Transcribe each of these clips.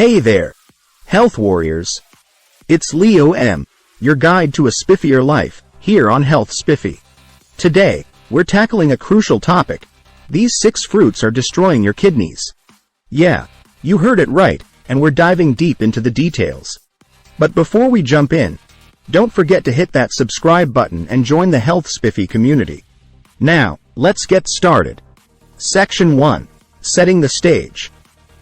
Hey there, health warriors. It's Leo M., your guide to a spiffier life, here on Health Spiffy. Today, we're tackling a crucial topic. These 6 fruits are destroying your kidneys. Yeah, you heard it right, and we're diving deep into the details. But before we jump in, don't forget to hit that subscribe button and join the Health Spiffy community. Now, let's get started. Section 1. Setting the stage.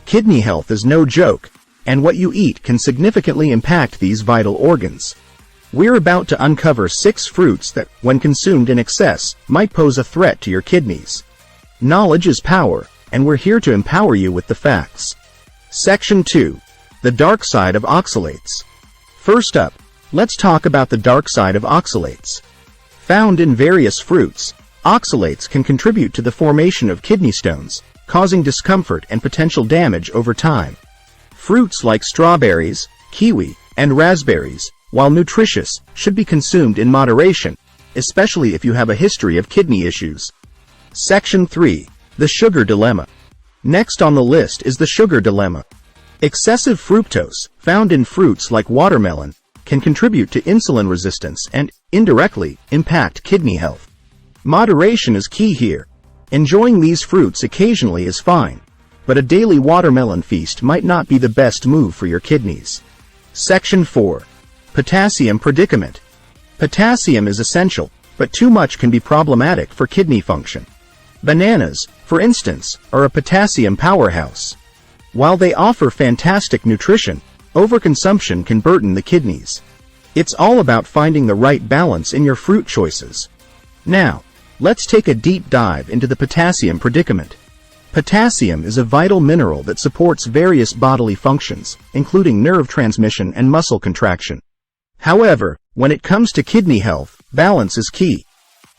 Kidney health is no joke, and what you eat can significantly impact these vital organs. We're about to uncover 6 fruits that, when consumed in excess, might pose a threat to your kidneys. Knowledge is power, and we're here to empower you with the facts. Section 2. The dark side of oxalates. First up, let's talk about the dark side of oxalates. Found in various fruits, oxalates can contribute to the formation of kidney stones, causing discomfort and potential damage over time. Fruits like strawberries, kiwi, and raspberries, while nutritious, should be consumed in moderation, especially if you have a history of kidney issues. Section 3. The sugar dilemma. Next on the list is the sugar dilemma. Excessive fructose, found in fruits like watermelon, can contribute to insulin resistance and, indirectly, impact kidney health. Moderation is key here. Enjoying these fruits occasionally is fine, but a daily watermelon feast might not be the best move for your kidneys. Section 4. Potassium predicament. Potassium is essential, but too much can be problematic for kidney function. Bananas, for instance, are a potassium powerhouse. While they offer fantastic nutrition, overconsumption can burden the kidneys. It's all about finding the right balance in your fruit choices. Now, let's take a deep dive into the potassium predicament. Potassium is a vital mineral that supports various bodily functions, including nerve transmission and muscle contraction. However, when it comes to kidney health, balance is key.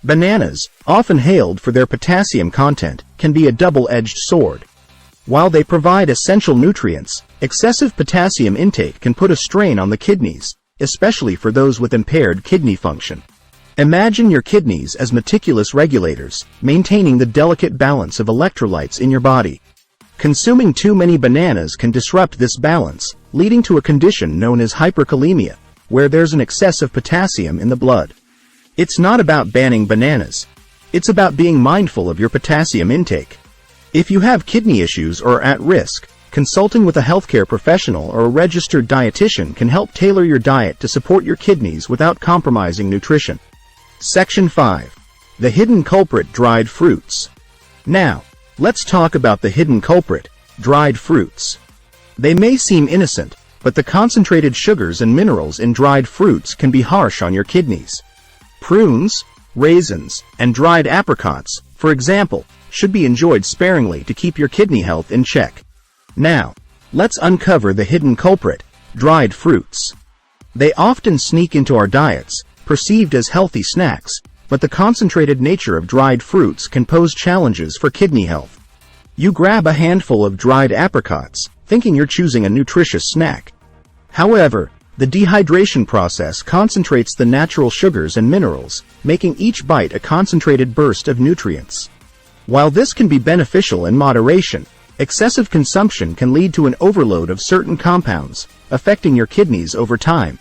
Bananas, often hailed for their potassium content, can be a double-edged sword. While they provide essential nutrients, excessive potassium intake can put a strain on the kidneys, especially for those with impaired kidney function. Imagine your kidneys as meticulous regulators, maintaining the delicate balance of electrolytes in your body. Consuming too many bananas can disrupt this balance, leading to a condition known as hyperkalemia, where there's an excess of potassium in the blood. It's not about banning bananas. It's about being mindful of your potassium intake. If you have kidney issues or are at risk, consulting with a healthcare professional or a registered dietitian can help tailor your diet to support your kidneys without compromising nutrition. Section 5. The hidden culprit: dried fruits. Now, let's talk about the hidden culprit: dried fruits. They may seem innocent, but the concentrated sugars and minerals in dried fruits can be harsh on your kidneys. Prunes, raisins, and dried apricots, for example, should be enjoyed sparingly to keep your kidney health in check. Now, let's uncover the hidden culprit: dried fruits. They often sneak into our diets, perceived as healthy snacks, but the concentrated nature of dried fruits can pose challenges for kidney health. You grab a handful of dried apricots, thinking you're choosing a nutritious snack. However, the dehydration process concentrates the natural sugars and minerals, making each bite a concentrated burst of nutrients. While this can be beneficial in moderation, excessive consumption can lead to an overload of certain compounds, affecting your kidneys over time.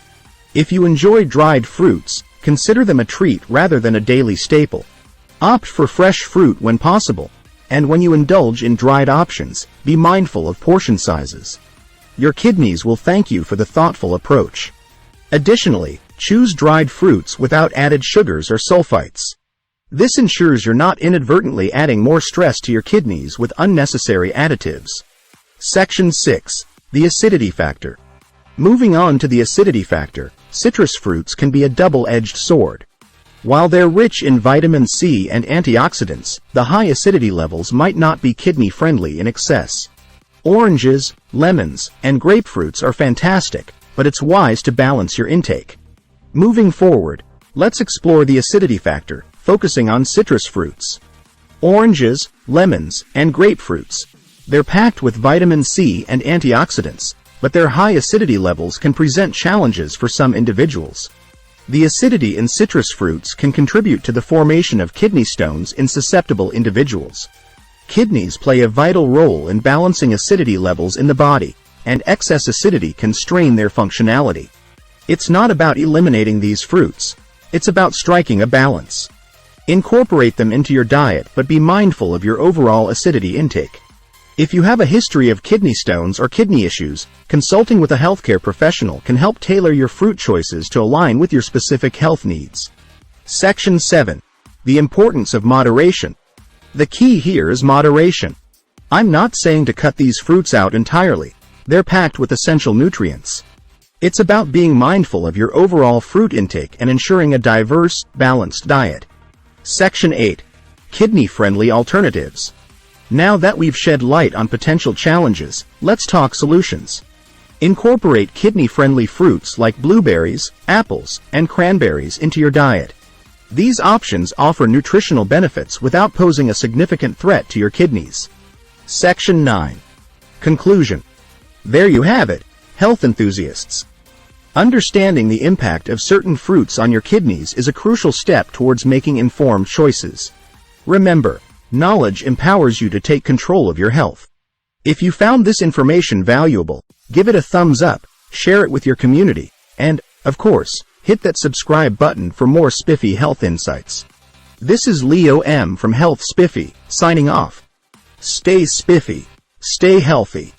If you enjoy dried fruits, consider them a treat rather than a daily staple. Opt for fresh fruit when possible, and when you indulge in dried options, be mindful of portion sizes. Your kidneys will thank you for the thoughtful approach. Additionally, choose dried fruits without added sugars or sulfites. This ensures you're not inadvertently adding more stress to your kidneys with unnecessary additives. Section 6. The acidity factor. Moving on to the acidity factor, citrus fruits can be a double-edged sword. While they're rich in vitamin C and antioxidants, the high acidity levels might not be kidney-friendly in excess. Oranges, lemons, and grapefruits are fantastic, but it's wise to balance your intake. Moving forward, let's explore the acidity factor, focusing on citrus fruits. Oranges, lemons, and grapefruits. They're packed with vitamin C and antioxidants, but their high acidity levels can present challenges for some individuals. The acidity in citrus fruits can contribute to the formation of kidney stones in susceptible individuals. Kidneys play a vital role in balancing acidity levels in the body, and excess acidity can strain their functionality. It's not about eliminating these fruits. It's about striking a balance. Incorporate them into your diet, but be mindful of your overall acidity intake. If you have a history of kidney stones or kidney issues, consulting with a healthcare professional can help tailor your fruit choices to align with your specific health needs. Section 7. The importance of moderation. The key here is moderation. I'm not saying to cut these fruits out entirely. They're packed with essential nutrients. It's about being mindful of your overall fruit intake and ensuring a diverse, balanced diet. Section 8. Kidney-friendly alternatives. Now that we've shed light on potential challenges, let's talk solutions. Incorporate kidney-friendly fruits like blueberries, apples, and cranberries into your diet. These options offer nutritional benefits without posing a significant threat to your kidneys. Section 9. Conclusion. There you have it, health enthusiasts. Understanding the impact of certain fruits on your kidneys is a crucial step towards making informed choices. Remember, knowledge empowers you to take control of your health. If you found this information valuable, give it a thumbs up, share it with your community, and, of course, hit that subscribe button for more spiffy health insights. This is Leo M. from Health Spiffy, signing off. Stay spiffy, stay healthy.